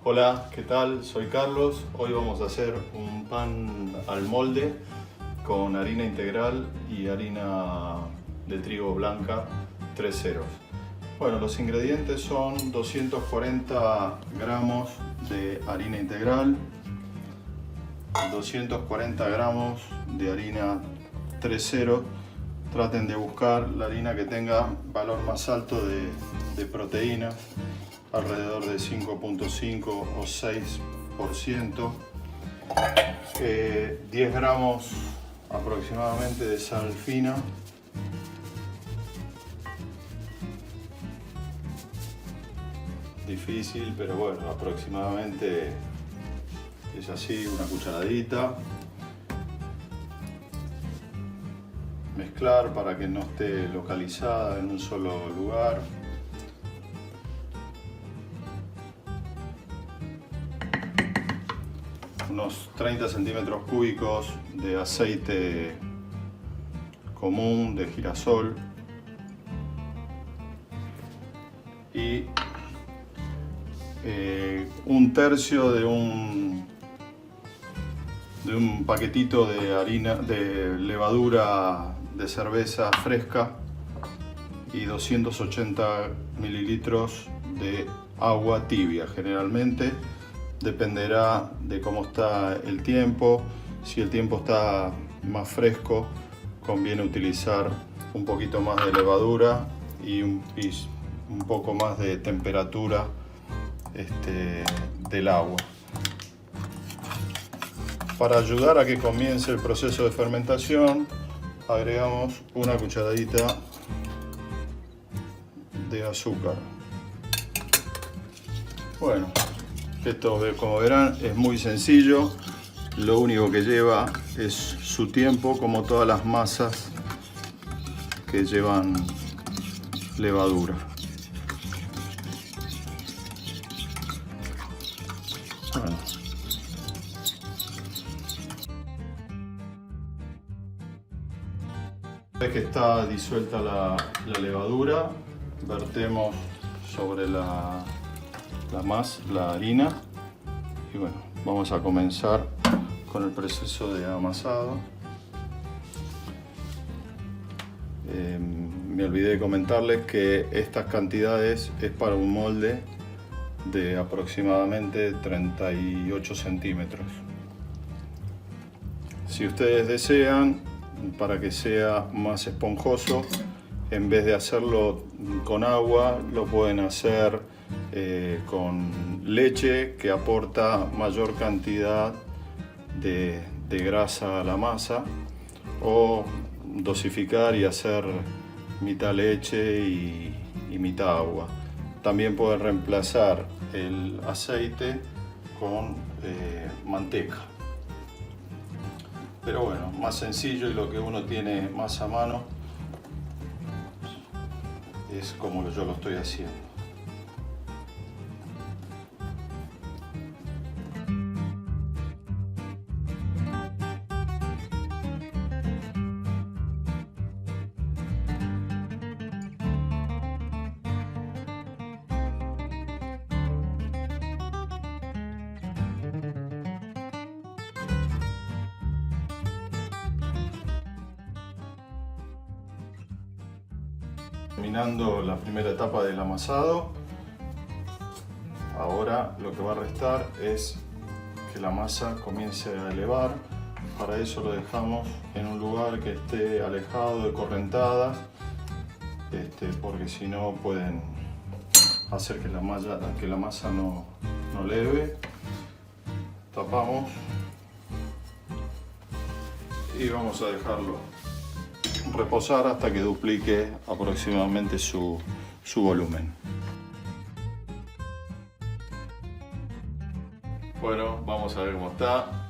Hola, ¿qué tal? Soy Carlos. Hoy vamos a hacer un pan al molde con harina integral y harina de trigo blanca 3 ceros. Bueno, los ingredientes son 240 gramos de harina integral, 240 gramos de harina 3 ceros. Traten de buscar la harina que tenga valor más alto de proteína, alrededor de 5.5 o 6%, 10 gramos aproximadamente de sal fina, difícil pero bueno, aproximadamente es así, una cucharadita. Mezclar para que no esté localizada en un solo lugar. Unos 30 centímetros cúbicos de aceite común de girasol y un tercio de un paquetito de harina de levadura de cerveza fresca y 280 mililitros de agua tibia. Generalmente dependerá de cómo está el tiempo. Si el tiempo está más fresco, conviene utilizar un poquito más de levadura y un poco más de temperatura del agua. Para ayudar a que comience el proceso de fermentación, agregamos una cucharadita de azúcar. Bueno, esto, como verán, es muy sencillo. Lo único que lleva es su tiempo, como todas las masas que llevan levadura. Bueno. Una vez que está disuelta la levadura, vertemos sobre la harina y bueno, vamos a comenzar con el proceso de amasado. Me olvidé de comentarles que estas cantidades es para un molde de aproximadamente 38 centímetros. Si ustedes desean, para que sea más esponjoso, en vez de hacerlo con agua, lo pueden hacer con leche, que aporta mayor cantidad de grasa a la masa, o dosificar y hacer mitad leche y mitad agua. También pueden reemplazar el aceite con manteca. Pero bueno, más sencillo y lo que uno tiene más a mano es como yo lo estoy haciendo. Terminando la primera etapa del amasado, ahora lo que va a restar es que la masa comience a elevar. Para eso lo dejamos en un lugar que esté alejado de correntadas, porque si no pueden hacer que la masa no leve. Tapamos y vamos a dejarlo reposar hasta que duplique aproximadamente su volumen. Bueno, vamos a ver cómo está.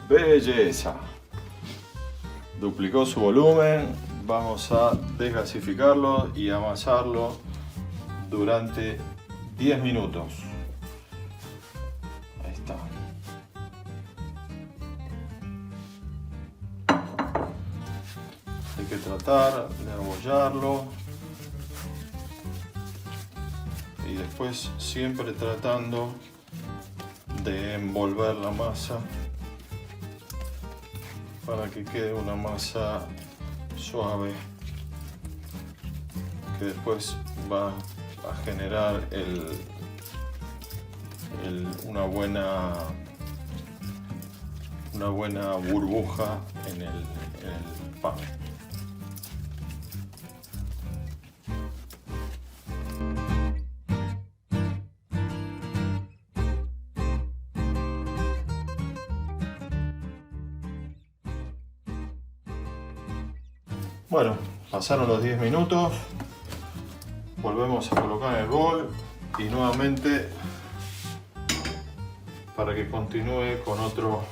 ¡Belleza! Duplicó su volumen. Vamos a desgasificarlo y amasarlo durante 10 minutos. Ahí está. Hay que tratar de abollarlo y después siempre tratando de envolver la masa para que quede una masa suave que después va a generar una buena burbuja en el pan. Bueno, pasaron los 10 minutos, volvemos a colocar en el bol y nuevamente para que continúe con otro,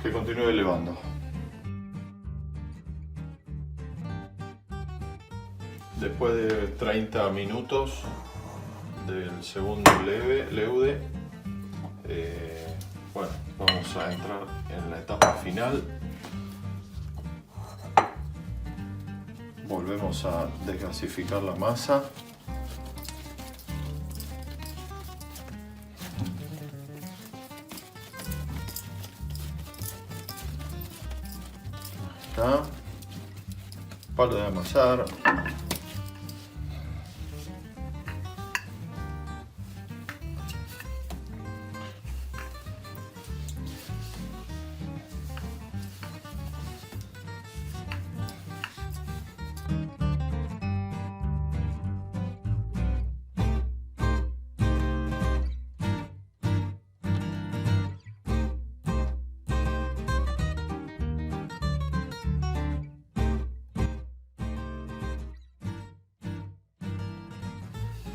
que continúe elevando. Después de 30 minutos del segundo leude, bueno, vamos a entrar en la etapa final. Volvemos a desgasificar la masa. Acá, palo de amasar.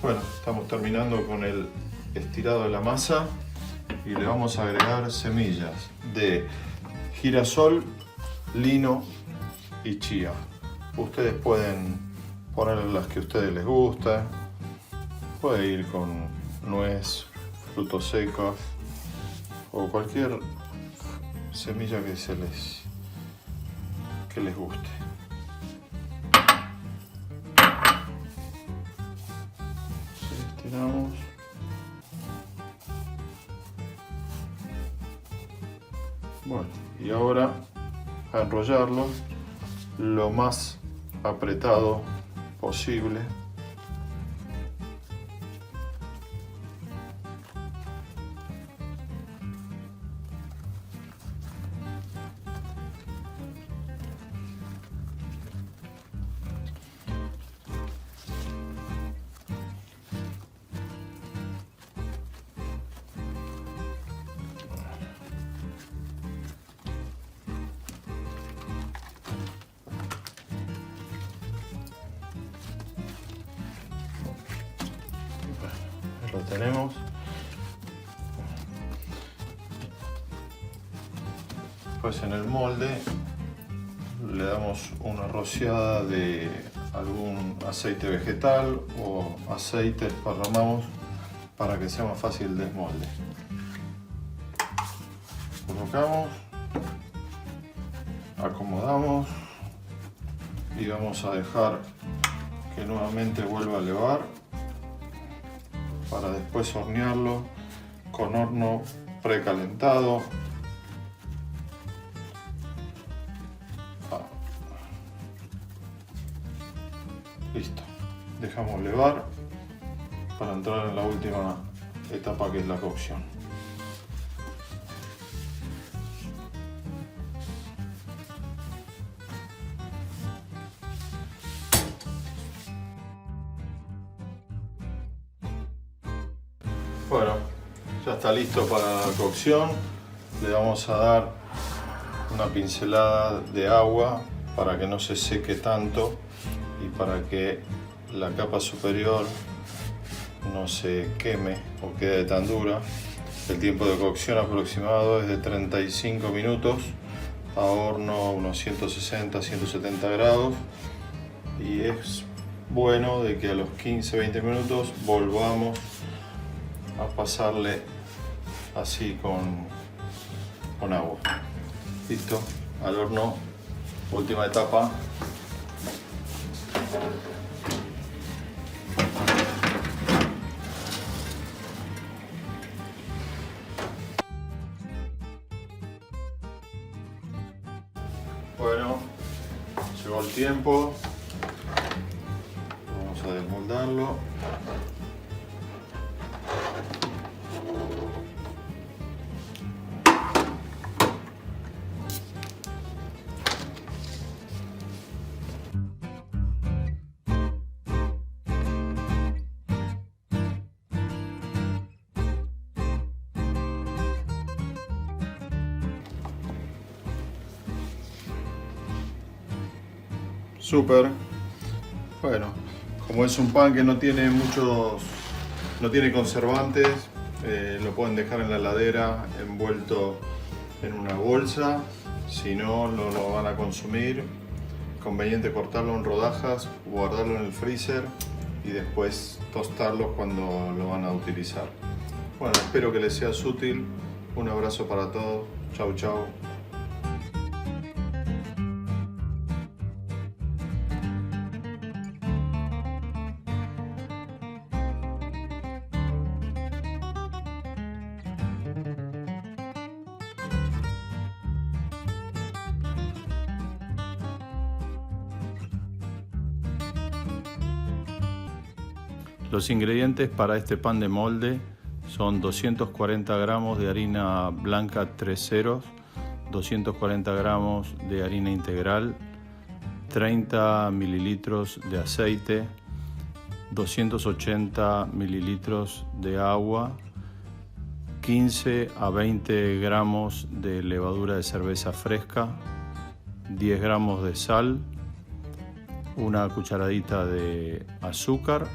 Bueno, estamos terminando con el estirado de la masa y le vamos a agregar semillas de girasol, lino y chía. Ustedes pueden poner las que a ustedes les gusta, puede ir con nuez, frutos secos o cualquier semilla que les guste. Estiramos. Bueno, y ahora a enrollarlo lo más apretado posible. Lo tenemos. Pues en el molde le damos una rociada de algún aceite vegetal o aceite, esparramamos para que sea más fácil el desmolde. Colocamos, acomodamos y vamos a dejar que nuevamente vuelva a elevar para después hornearlo con horno precalentado. Listo, dejamos elevar para entrar en la última etapa, que es la cocción. Bueno, ya está listo para la cocción. Le vamos a dar una pincelada de agua para que no se seque tanto y para que la capa superior no se queme o quede tan dura. El tiempo de cocción aproximado es de 35 minutos a horno unos 160-170 grados, y es bueno de que a los 15-20 minutos volvamos a pasarle así con agua. Listo, al horno, última etapa. tiempo. Vamos a desmoldarlo. Súper. Bueno, como es un pan que no tiene conservantes, lo pueden dejar en la heladera envuelto en una bolsa. Si no, no lo van a consumir. Conveniente cortarlo en rodajas, guardarlo en el freezer y después tostarlo cuando lo van a utilizar. Bueno, espero que les sea útil. Un abrazo para todos. Chau, chau. Los ingredientes para este pan de molde son 240 gramos de harina blanca 3 ceros, 240 gramos de harina integral, 30 mililitros de aceite, 280 mililitros de agua, 15 a 20 gramos de levadura de cerveza fresca, 10 gramos de sal, una cucharadita de azúcar